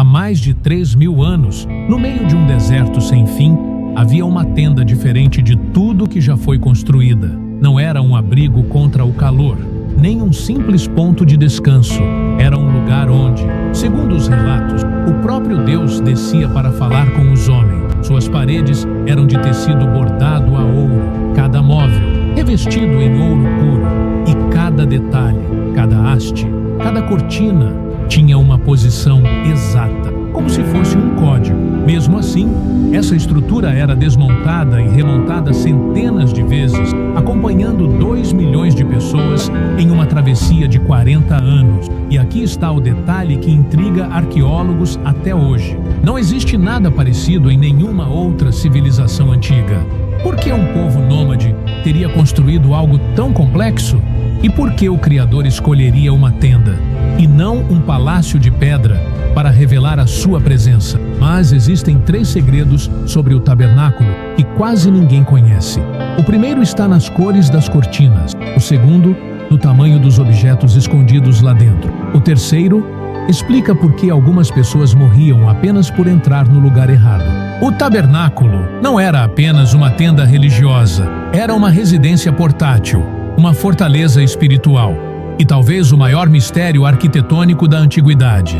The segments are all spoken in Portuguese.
Há mais de 3.000 anos, no meio de um deserto sem fim, havia uma tenda diferente de tudo que já foi construída. Não era um abrigo contra o calor, nem um simples ponto de descanso. Era um lugar onde, segundo os relatos, o próprio Deus descia para falar com os homens. Suas paredes eram de tecido bordado a ouro, cada móvel revestido em ouro puro, e cada detalhe, cada haste, cada cortina tinha uma posição exata, como se fosse um código. Mesmo assim, essa estrutura era desmontada e remontada centenas de vezes, acompanhando 2 milhões de pessoas em uma travessia de 40 anos. E aqui está o detalhe que intriga arqueólogos até hoje. Não existe nada parecido em nenhuma outra civilização antiga. Por que um povo nômade teria construído algo tão complexo? E por que o Criador escolheria uma tenda e não um palácio de pedra para revelar a sua presença? Mas existem 3 segredos sobre o tabernáculo que quase ninguém conhece. O primeiro está nas cores das cortinas. O segundo, no tamanho dos objetos escondidos lá dentro. O terceiro explica por que algumas pessoas morriam apenas por entrar no lugar errado. O tabernáculo não era apenas uma tenda religiosa, era uma residência portátil, uma fortaleza espiritual e talvez o maior mistério arquitetônico da antiguidade.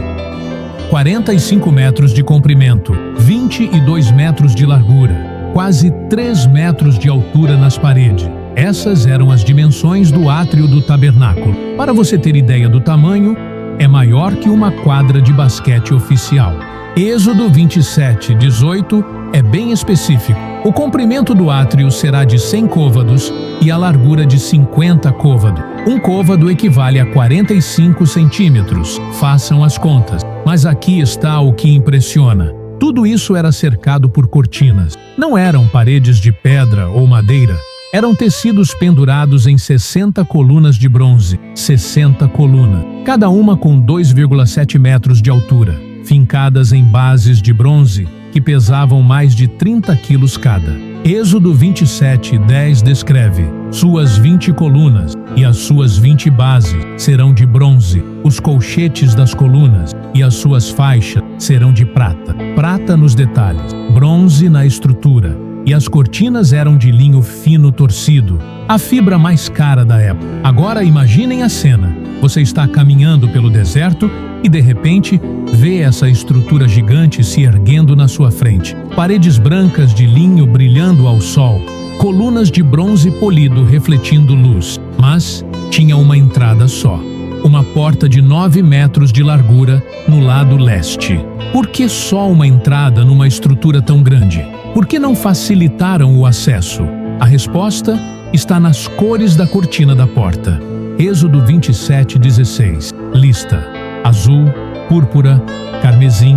45 metros de comprimento, 22 metros de largura, quase 3 metros de altura nas paredes. Essas eram as dimensões do átrio do tabernáculo. Para você ter ideia do tamanho, é maior que uma quadra de basquete oficial. Êxodo 27:18 é bem específico. O comprimento do átrio será de 100 côvados e a largura de 50 côvados. Um côvado equivale a 45 centímetros. Façam as contas. Mas aqui está o que impressiona. Tudo isso era cercado por cortinas. Não eram paredes de pedra ou madeira. Eram tecidos pendurados em 60 colunas de bronze. 60 colunas. Cada uma com 2,7 metros de altura, fincadas em bases de bronze que pesavam mais de 30 quilos cada. Êxodo 27:10 descreve: suas 20 colunas e as suas 20 bases serão de bronze, os colchetes das colunas e as suas faixas serão de prata. Prata nos detalhes, bronze na estrutura, e as cortinas eram de linho fino torcido, a fibra mais cara da época. Agora imaginem a cena. Você está caminhando pelo deserto e de repente vê essa estrutura gigante se erguendo na sua frente. Paredes brancas de linho brilhando ao sol, colunas de bronze polido refletindo luz. Mas tinha uma entrada só. Uma porta de 9 metros de largura no lado leste. Por que só uma entrada numa estrutura tão grande? Por que não facilitaram o acesso? A resposta está nas cores da cortina da porta. Êxodo 27:16. Lista: azul, púrpura, carmesim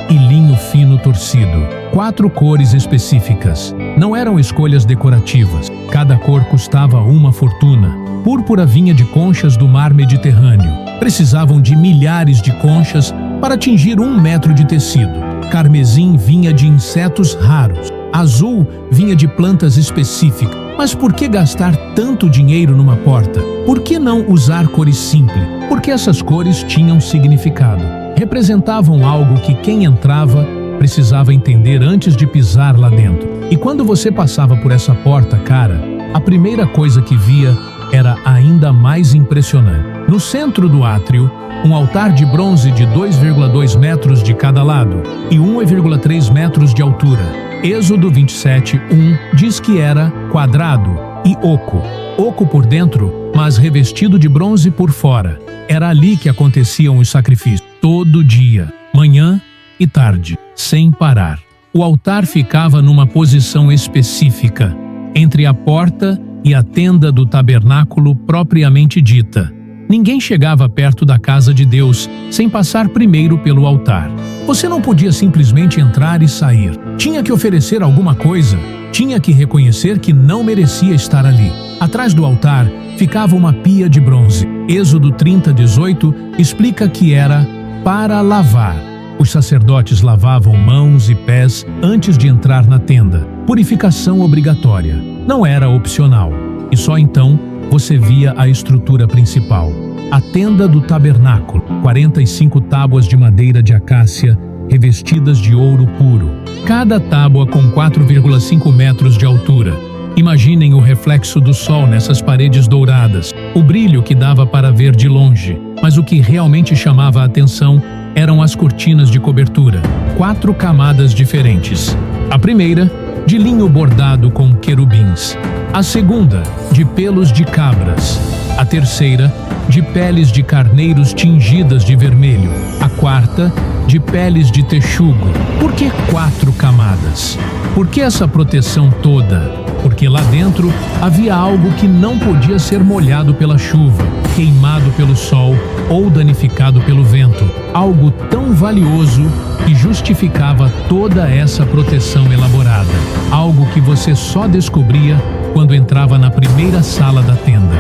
e linho fino torcido. 4 cores específicas. Não eram escolhas decorativas. Cada cor custava uma fortuna. Púrpura vinha de conchas do mar Mediterrâneo. Precisavam de milhares de conchas para atingir 1 metro de tecido. Carmesim vinha de insetos raros. Azul vinha de plantas específicas. Mas por que gastar tanto dinheiro numa porta? Por que não usar cores simples? Porque essas cores tinham significado. Representavam algo que quem entrava precisava entender antes de pisar lá dentro. E quando você passava por essa porta, cara, a primeira coisa que via era ainda mais impressionante. No centro do átrio, um altar de bronze de 2,2 metros de cada lado e 1,3 metros de altura. Êxodo 27:1 diz que era quadrado e oco. Oco por dentro, mas revestido de bronze por fora. Era ali que aconteciam os sacrifícios, todo dia, manhã e tarde, sem parar. O altar ficava numa posição específica, entre a porta e a tenda do tabernáculo propriamente dita. Ninguém chegava perto da casa de Deus sem passar primeiro pelo altar. Você não podia simplesmente entrar e sair. Tinha que oferecer alguma coisa. Tinha que reconhecer que não merecia estar ali. Atrás do altar ficava uma pia de bronze. Êxodo 30:18 explica que era para lavar. Os sacerdotes lavavam mãos e pés antes de entrar na tenda. Purificação obrigatória. Não era opcional. E só então você via a estrutura principal. A tenda do tabernáculo, 45 tábuas de madeira de acácia revestidas de ouro puro, cada tábua com 4,5 metros de altura. Imaginem o reflexo do sol nessas paredes douradas, o brilho que dava para ver de longe, mas o que realmente chamava a atenção eram as cortinas de cobertura, 4 camadas diferentes. A primeira, de linho bordado com querubins. A segunda, de pelos de cabras. A terceira, de peles de carneiros tingidas de vermelho. A quarta, de peles de texugo. Por que 4 camadas? Por que essa proteção toda? Porque lá dentro havia algo que não podia ser molhado pela chuva, queimado pelo sol ou danificado pelo vento. Algo tão valioso que justificava toda essa proteção elaborada. Algo que você só descobria quando entrava na primeira sala da tenda.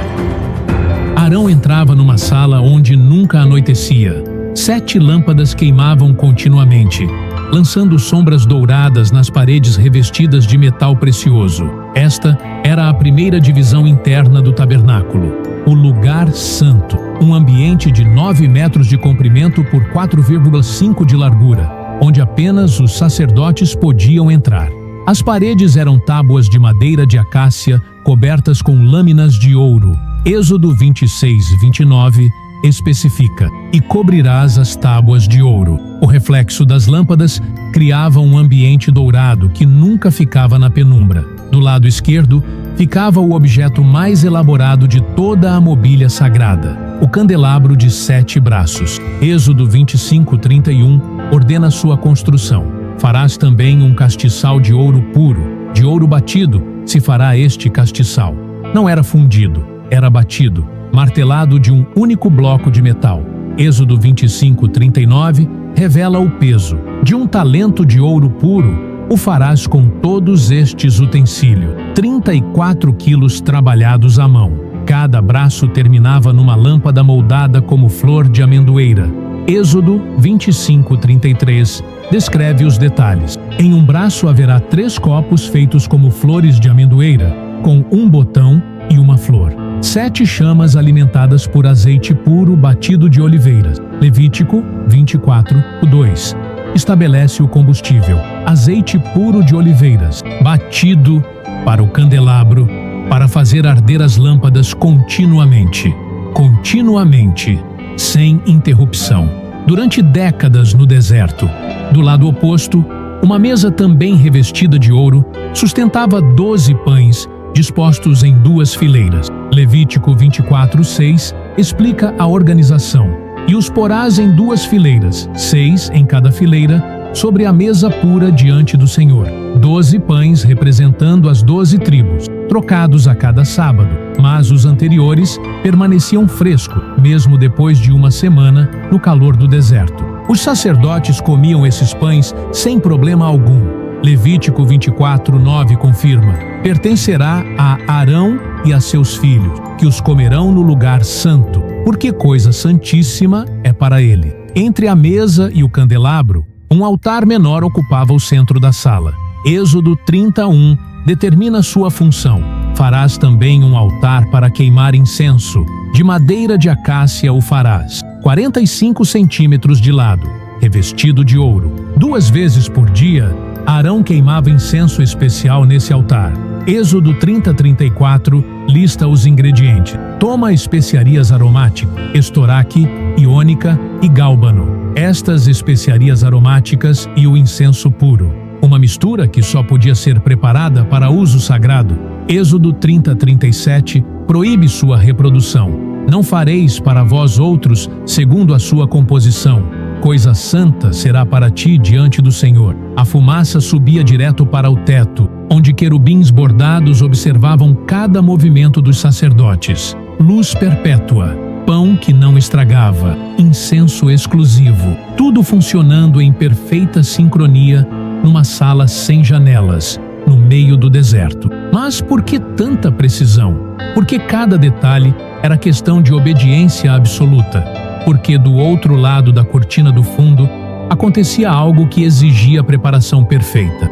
Arão entrava numa sala onde nunca anoitecia. 7 lâmpadas queimavam continuamente, lançando sombras douradas nas paredes revestidas de metal precioso. Esta era a primeira divisão interna do tabernáculo, o lugar santo, um ambiente de 9 metros de comprimento por 4,5 de largura, onde apenas os sacerdotes podiam entrar. As paredes eram tábuas de madeira de acácia cobertas com lâminas de ouro. Êxodo 26:29 especifica: e cobrirás as tábuas de ouro. O reflexo das lâmpadas criava um ambiente dourado que nunca ficava na penumbra. Do lado esquerdo ficava o objeto mais elaborado de toda a mobília sagrada, o candelabro de 7 braços. Êxodo 25:31 ordena sua construção. Farás também um castiçal de ouro puro, de ouro batido se fará este castiçal. Não era fundido, era batido, martelado de um único bloco de metal. Êxodo 25:39 revela o peso. De 1 talento de ouro puro o farás com todos estes utensílios, 34 quilos trabalhados à mão. Cada braço terminava numa lâmpada moldada como flor de amendoeira. Êxodo 25:33 descreve os detalhes. Em um braço haverá 3 copos feitos como flores de amendoeira, com um botão e uma flor. 7 chamas alimentadas por azeite puro batido de oliveiras. Levítico 24:2 estabelece o combustível, azeite puro de oliveiras, batido para o candelabro, para fazer arder as lâmpadas continuamente, sem interrupção. Durante décadas no deserto, do lado oposto, uma mesa também revestida de ouro sustentava 12 pães dispostos em 2 fileiras. Levítico 24:6 explica a organização. E os porás em 2 fileiras, 6 em cada fileira, sobre a mesa pura diante do Senhor. 12 pães representando as 12 tribos, trocados a cada sábado, mas os anteriores permaneciam frescos, mesmo depois de uma semana no calor do deserto. Os sacerdotes comiam esses pães sem problema algum. Levítico 24:9 confirma: pertencerá a Arão e a seus filhos, que os comerão no lugar santo, porque coisa santíssima é para ele. Entre a mesa e o candelabro, um altar menor ocupava o centro da sala. Êxodo 30:1 determina sua função. Farás também um altar para queimar incenso. De madeira de acácia o farás, 45 centímetros de lado, revestido de ouro. 2 vezes por dia, Arão queimava incenso especial nesse altar. Êxodo 30:34 lista os ingredientes. Toma especiarias aromáticas, estoraque, iônica e gálbano. Estas especiarias aromáticas e o incenso puro. Uma mistura que só podia ser preparada para uso sagrado. Êxodo 30:37 proíbe sua reprodução. Não fareis para vós outros segundo a sua composição. Coisa santa será para ti diante do Senhor. A fumaça subia direto para o teto, onde querubins bordados observavam cada movimento dos sacerdotes. Luz perpétua, pão que não estragava, incenso exclusivo, tudo funcionando em perfeita sincronia numa sala sem janelas, no meio do deserto. Mas por que tanta precisão? Porque cada detalhe era questão de obediência absoluta. Porque do outro lado da cortina do fundo acontecia algo que exigia preparação perfeita.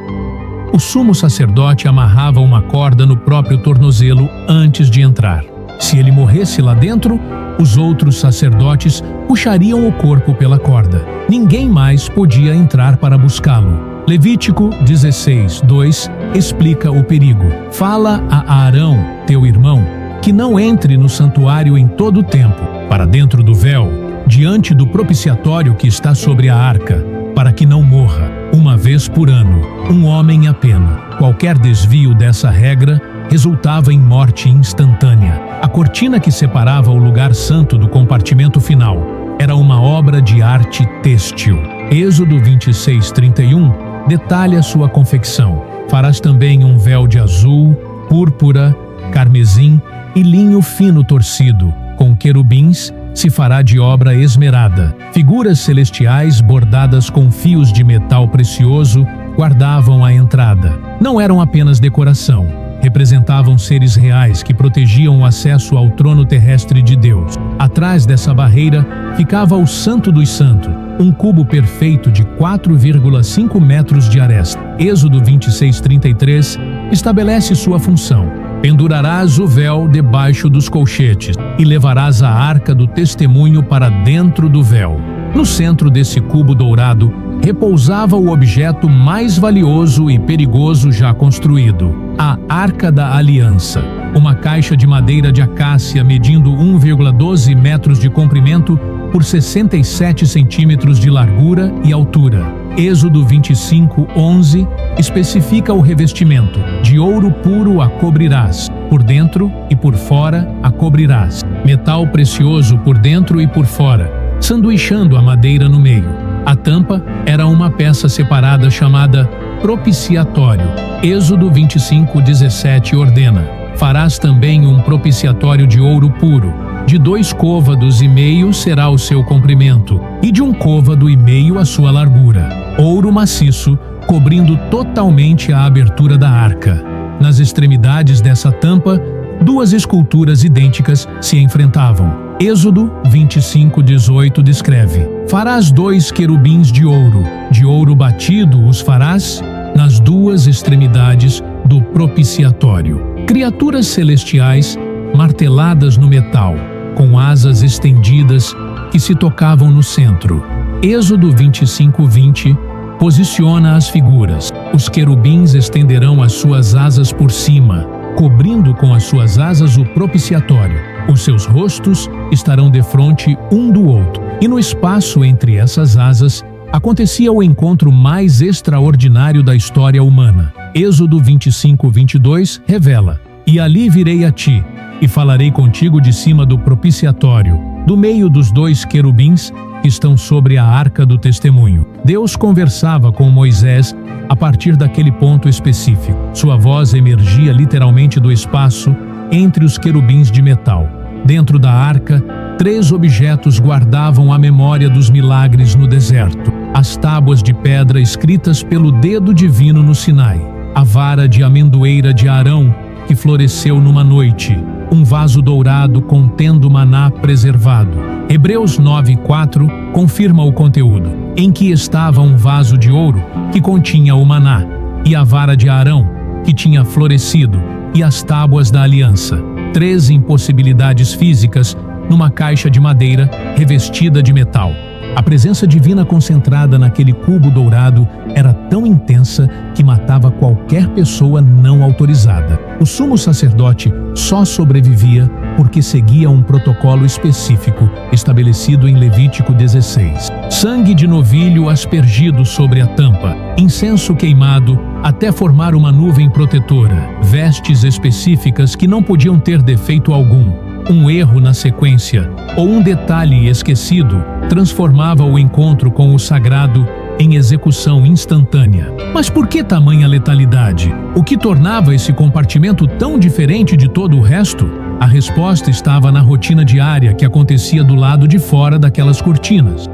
O sumo sacerdote amarrava uma corda no próprio tornozelo antes de entrar. Se ele morresse lá dentro, os outros sacerdotes puxariam o corpo pela corda. Ninguém mais podia entrar para buscá-lo. Levítico 16:2 explica o perigo. Fala a Arão, teu irmão, que não entre no santuário em todo o tempo, para dentro do véu, diante do propiciatório que está sobre a arca, para que não morra, uma vez por ano, um homem apenas. Qualquer desvio dessa regra resultava em morte instantânea. A cortina que separava o lugar santo do compartimento final era uma obra de arte têxtil. Êxodo 26:31 detalha sua confecção. Farás também um véu de azul, púrpura, carmesim e linho fino torcido, com querubins. Se fará de obra esmerada. Figuras celestiais bordadas com fios de metal precioso guardavam a entrada. Não eram apenas decoração. Representavam seres reais que protegiam o acesso ao trono terrestre de Deus. Atrás dessa barreira ficava o Santo dos Santos, um cubo perfeito de 4,5 metros de aresta. Êxodo 26:33 estabelece sua função. Pendurarás o véu debaixo dos colchetes e levarás a arca do testemunho para dentro do véu. No centro desse cubo dourado repousava o objeto mais valioso e perigoso já construído, a Arca da Aliança, uma caixa de madeira de acácia medindo 1,12 metros de comprimento por 67 centímetros de largura e altura. Êxodo 25:11 especifica o revestimento. De ouro puro a cobrirás, por dentro e por fora a cobrirás. Metal precioso por dentro e por fora, sanduichando a madeira no meio. A tampa era uma peça separada chamada propiciatório. Êxodo 25:17 ordena: farás também um propiciatório de ouro puro. De 2 côvados e meio será o seu comprimento, e de 1 côvado e meio a sua largura. Ouro maciço, cobrindo totalmente a abertura da arca. Nas extremidades dessa tampa, 2 esculturas idênticas se enfrentavam. Êxodo 25:18 descreve: farás 2 querubins de ouro batido os farás nas 2 extremidades do propiciatório. Criaturas celestiais marteladas no metal, com asas estendidas que se tocavam no centro. Êxodo 25:20 posiciona as figuras. Os querubins estenderão as suas asas por cima, cobrindo com as suas asas o propiciatório. Os seus rostos estarão defronte um do outro, e no espaço entre essas asas acontecia o encontro mais extraordinário da história humana. Êxodo 25:22 revela: e ali virei a ti, e falarei contigo de cima do propiciatório, do meio dos 2 querubins que estão sobre a arca do testemunho. Deus conversava com Moisés a partir daquele ponto específico. Sua voz emergia literalmente do espaço entre os querubins de metal. Dentro da arca, 3 objetos guardavam a memória dos milagres no deserto: as tábuas de pedra escritas pelo dedo divino no Sinai, a vara de amendoeira de Arão, que floresceu numa noite, um vaso dourado contendo maná preservado. Hebreus 9:4 confirma o conteúdo, em que estava um vaso de ouro que continha o maná, e a vara de Arão, que tinha florescido, e as tábuas da aliança. 3 impossibilidades físicas numa caixa de madeira revestida de metal. A presença divina concentrada naquele cubo dourado era tão intensa que matava qualquer pessoa não autorizada. O sumo sacerdote só sobrevivia porque seguia um protocolo específico estabelecido em Levítico 16. Sangue de novilho aspergido sobre a tampa, incenso queimado até formar uma nuvem protetora, vestes específicas que não podiam ter defeito algum. Um erro na sequência ou um detalhe esquecido transformava o encontro com o sagrado em execução instantânea. Mas por que tamanha letalidade? O que tornava esse compartimento tão diferente de todo o resto? A resposta estava na rotina diária que acontecia do lado de fora daquelas cortinas.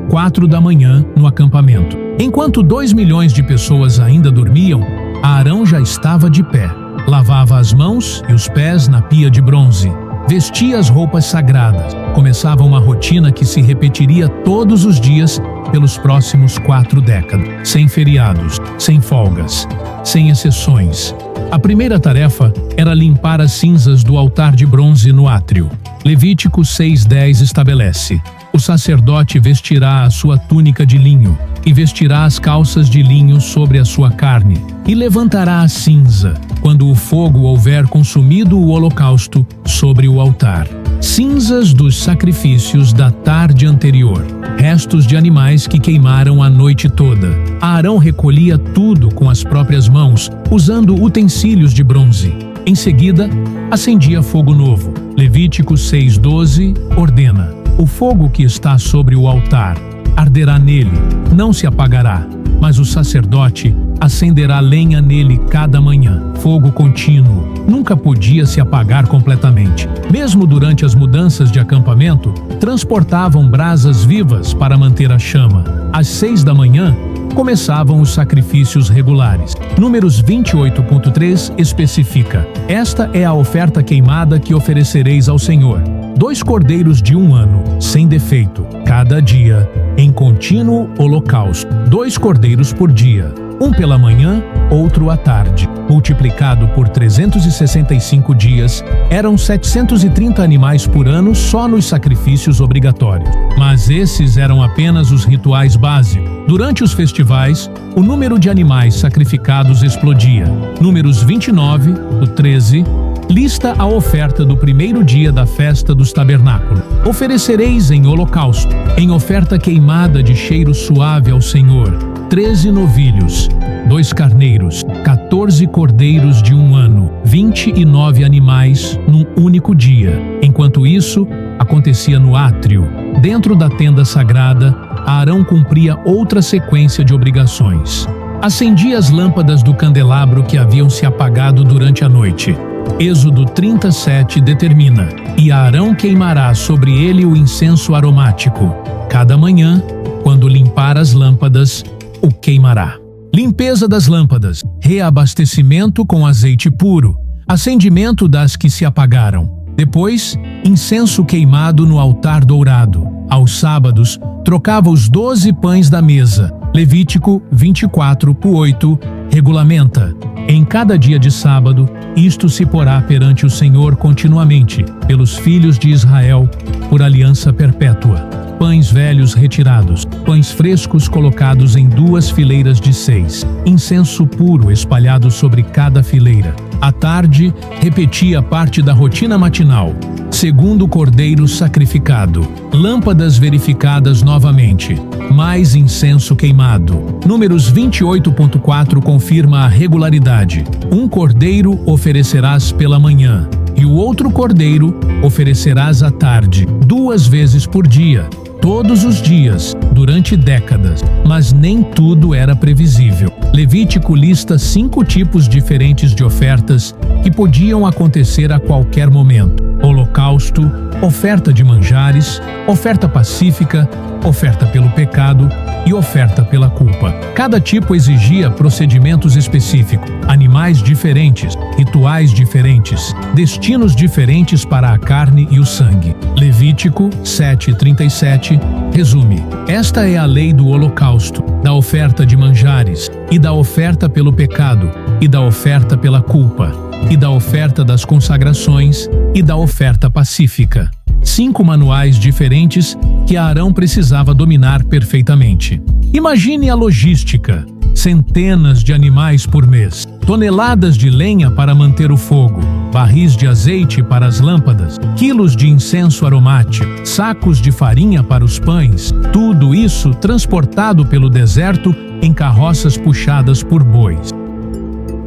4 da manhã no acampamento. Enquanto 2 milhões de pessoas ainda dormiam, Arão já estava de pé. Lavava as mãos e os pés na pia de bronze. Vestia as roupas sagradas. Começava uma rotina que se repetiria todos os dias pelos próximos 4 décadas. Sem feriados, sem folgas, sem exceções. A primeira tarefa era limpar as cinzas do altar de bronze no átrio. Levítico 6:10 estabelece: o sacerdote vestirá a sua túnica de linho, e vestirá as calças de linho sobre a sua carne, e levantará a cinza, quando o fogo houver consumido o holocausto sobre o altar. Cinzas dos sacrifícios da tarde anterior, restos de animais que queimaram a noite toda. Arão recolhia tudo com as próprias mãos, usando utensílios de bronze. Em seguida, acendia fogo novo. Levítico 6:12 ordena: o fogo que está sobre o altar arderá nele, não se apagará, mas o sacerdote acenderá lenha nele cada manhã. Fogo contínuo nunca podia se apagar completamente. Mesmo durante as mudanças de acampamento, transportavam brasas vivas para manter a chama. Às 6 da manhã, começavam os sacrifícios regulares. Números 28.3 especifica: esta é a oferta queimada que oferecereis ao Senhor: 2 cordeiros de 1 ano, sem defeito, cada dia, em contínuo holocausto. 2 cordeiros por dia, um pela manhã, outro à tarde. Multiplicado por 365 dias, eram 730 animais por ano só nos sacrifícios obrigatórios. Mas esses eram apenas os rituais básicos. Durante os festivais, o número de animais sacrificados explodia. Números 29:13 lista a oferta do primeiro dia da festa dos tabernáculos. Oferecereis em holocausto, em oferta queimada de cheiro suave ao Senhor, 13 novilhos, 2 carneiros, 14 cordeiros de 1 ano, 29 animais num único dia. Enquanto isso acontecia no átrio, dentro da tenda sagrada, Arão cumpria outra sequência de obrigações. Acendia as lâmpadas do candelabro que haviam se apagado durante a noite. Êxodo 37 determina: e Arão queimará sobre ele o incenso aromático. Cada manhã, quando limpar as lâmpadas, o queimará. Limpeza das lâmpadas, reabastecimento com azeite puro, acendimento das que se apagaram. Depois, incenso queimado no altar dourado. Aos sábados, trocava os 12 pães da mesa. Levítico 24:8 regulamenta: em cada dia de sábado, isto se porá perante o Senhor continuamente, pelos filhos de Israel, por aliança perpétua. Pães velhos retirados, pães frescos colocados em 2 fileiras de 6, incenso puro espalhado sobre cada fileira. À tarde, repetia parte da rotina matinal. Segundo cordeiro sacrificado, lâmpadas verificadas novamente, mais incenso queimado. Números 28.4 confirma a regularidade: 1 cordeiro oferecerás pela manhã, e o outro cordeiro oferecerás à tarde, 2 vezes por dia, todos os dias, durante décadas. Mas nem tudo era previsível. Levítico lista 5 tipos diferentes de ofertas que podiam acontecer a qualquer momento: holocausto, oferta de manjares, oferta pacífica, oferta pelo pecado e oferta pela culpa. Cada tipo exigia procedimentos específicos, animais diferentes, rituais diferentes, destinos diferentes para a carne e o sangue. Levítico 7:37 resume: esta é a lei do holocausto, da oferta de manjares, e da oferta pelo pecado, e da oferta pela culpa, e da oferta das consagrações, e da oferta pacífica. 5 manuais diferentes que Arão precisava dominar perfeitamente. Imagine a logística: centenas de animais por mês, toneladas de lenha para manter o fogo, barris de azeite para as lâmpadas, quilos de incenso aromático, sacos de farinha para os pães, tudo isso transportado pelo deserto em carroças puxadas por bois.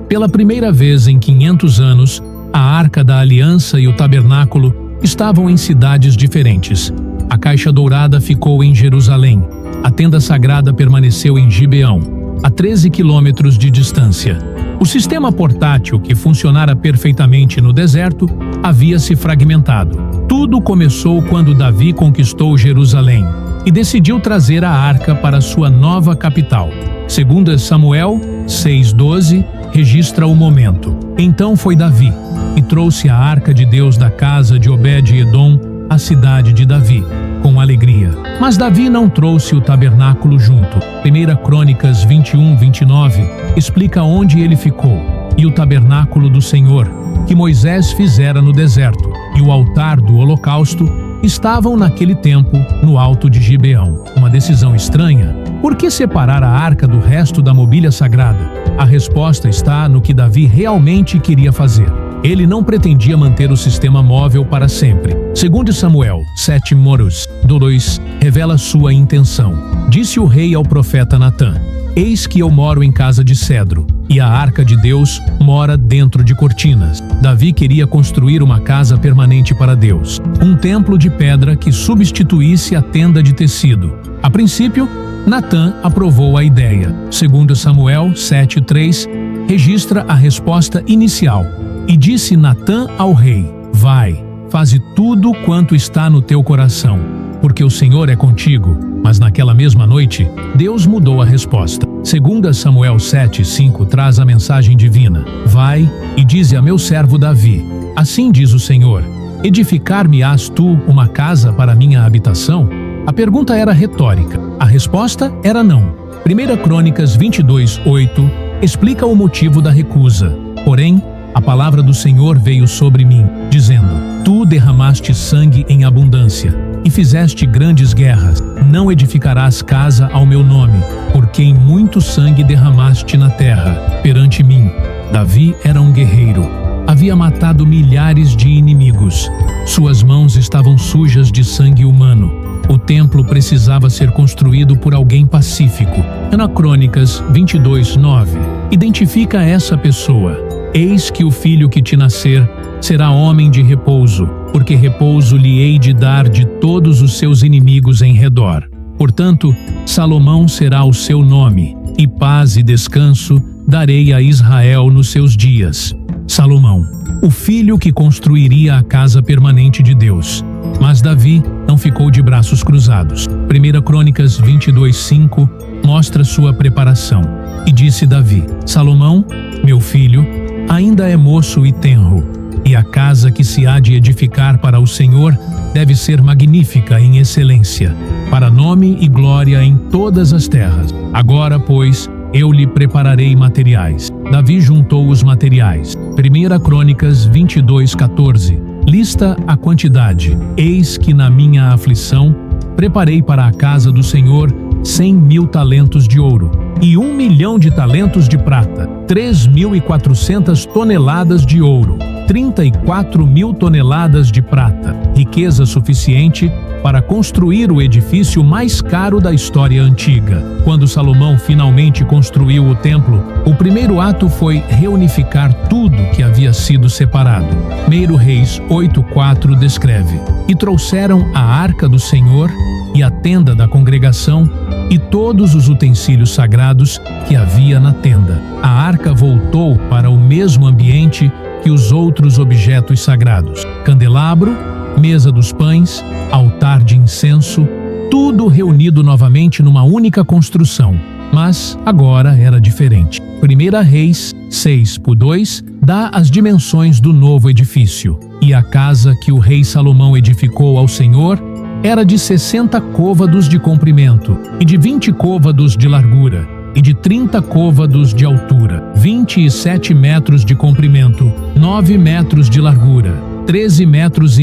Pela primeira vez em 500 anos, a Arca da Aliança e o Tabernáculo estavam em cidades diferentes. A Caixa Dourada ficou em Jerusalém. A Tenda Sagrada permaneceu em Gibeão, a 13 quilômetros de distância. O sistema portátil, que funcionara perfeitamente no deserto, havia se fragmentado. Tudo começou quando Davi conquistou Jerusalém e decidiu trazer a arca para sua nova capital. Segundo Samuel 6:12, registra o momento. Então foi Davi e trouxe a arca de Deus da casa de Obed-Edom à cidade de Davi, com alegria. Mas Davi não trouxe o tabernáculo junto. 1 Crônicas 21:29 explica onde ele ficou. e o tabernáculo do Senhor, que Moisés fizera no deserto, e o altar do holocausto estavam naquele tempo no alto de Gibeão. Uma decisão estranha. Por que separar a arca do resto da mobília sagrada? A resposta está no que Davi realmente queria fazer. Ele não pretendia manter o sistema móvel para sempre. Segundo Samuel 7:2 revela sua intenção. Disse o rei ao profeta Natã: Eis que eu moro em casa de cedro, e a arca de Deus mora dentro de cortinas. Davi queria construir uma casa permanente para Deus, um templo de pedra que substituísse a tenda de tecido. A princípio, Natã aprovou a ideia. Segundo Samuel 7:3 registra a resposta inicial. E disse Natã ao rei: Vai, faze tudo quanto está no teu coração, porque o Senhor é contigo. Mas naquela mesma noite, Deus mudou a resposta. Segundo Samuel 7:5 traz a mensagem divina: Vai e dize a meu servo Davi: Assim diz o Senhor: Edificar-me-ás tu uma casa para minha habitação? A pergunta era retórica. A resposta era não. 1 Crônicas 22:8 explica o motivo da recusa. Porém, a palavra do Senhor veio sobre mim, dizendo: Tu derramaste sangue em abundância e fizeste grandes guerras. Não edificarás casa ao meu nome, porque em muito sangue derramaste na terra, perante mim. Davi era um guerreiro. Havia matado milhares de inimigos. Suas mãos estavam sujas de sangue humano. O templo precisava ser construído por alguém pacífico. Na Crônicas 22:9 identifica essa pessoa: Eis que o filho que te nascer será homem de repouso, porque repouso lhe hei de dar de todos os seus inimigos em redor. Portanto, Salomão será o seu nome, e paz e descanso darei a Israel nos seus dias. Salomão, o filho que construiria a casa permanente de Deus. Mas Davi não ficou de braços cruzados. 1 Crônicas 22:5 mostra sua preparação. E disse Davi: Salomão, meu filho, ainda é moço e tenro, e a casa que se há de edificar para o Senhor deve ser magnífica em excelência, para nome e glória em todas as terras. Agora, pois, eu lhe prepararei materiais. Davi juntou os materiais. 1 Crônicas 22:14 lista a quantidade. Eis que na minha aflição preparei para a casa do Senhor 100.000 talentos de ouro e 1.000.000 de talentos de prata, 3.400 toneladas de ouro, 34.000 toneladas de prata, riqueza suficiente para construir o edifício mais caro da história antiga. Quando Salomão finalmente construiu o templo, o primeiro ato foi reunificar tudo que havia sido separado. 1 Reis 8:4 descreve: E trouxeram a arca do Senhor e a tenda da congregação e todos os utensílios sagrados que havia na tenda. A arca voltou para o mesmo ambiente que os outros objetos sagrados: candelabro, mesa dos pães, altar de incenso, tudo reunido novamente numa única construção. Mas agora era diferente. 1 Reis 6:2 dá as dimensões do novo edifício. E a casa que o rei Salomão edificou ao Senhor era de 60 côvados de comprimento, e de 20 côvados de largura, e de 30 côvados de altura, 27 metros de comprimento, 9 metros de largura, 13,5 metros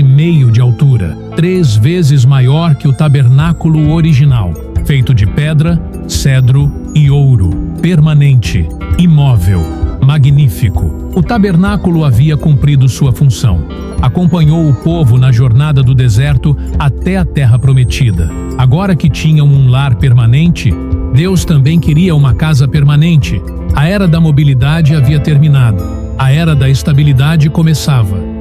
de altura, 3 vezes maior que o tabernáculo original, feito de pedra, cedro e ouro, permanente, imóvel, magnífico. O tabernáculo havia cumprido sua função. Acompanhou o povo na jornada do deserto até a terra prometida. Agora que tinham um lar permanente, Deus também queria uma casa permanente. A era da mobilidade havia terminado. A era da estabilidade começava.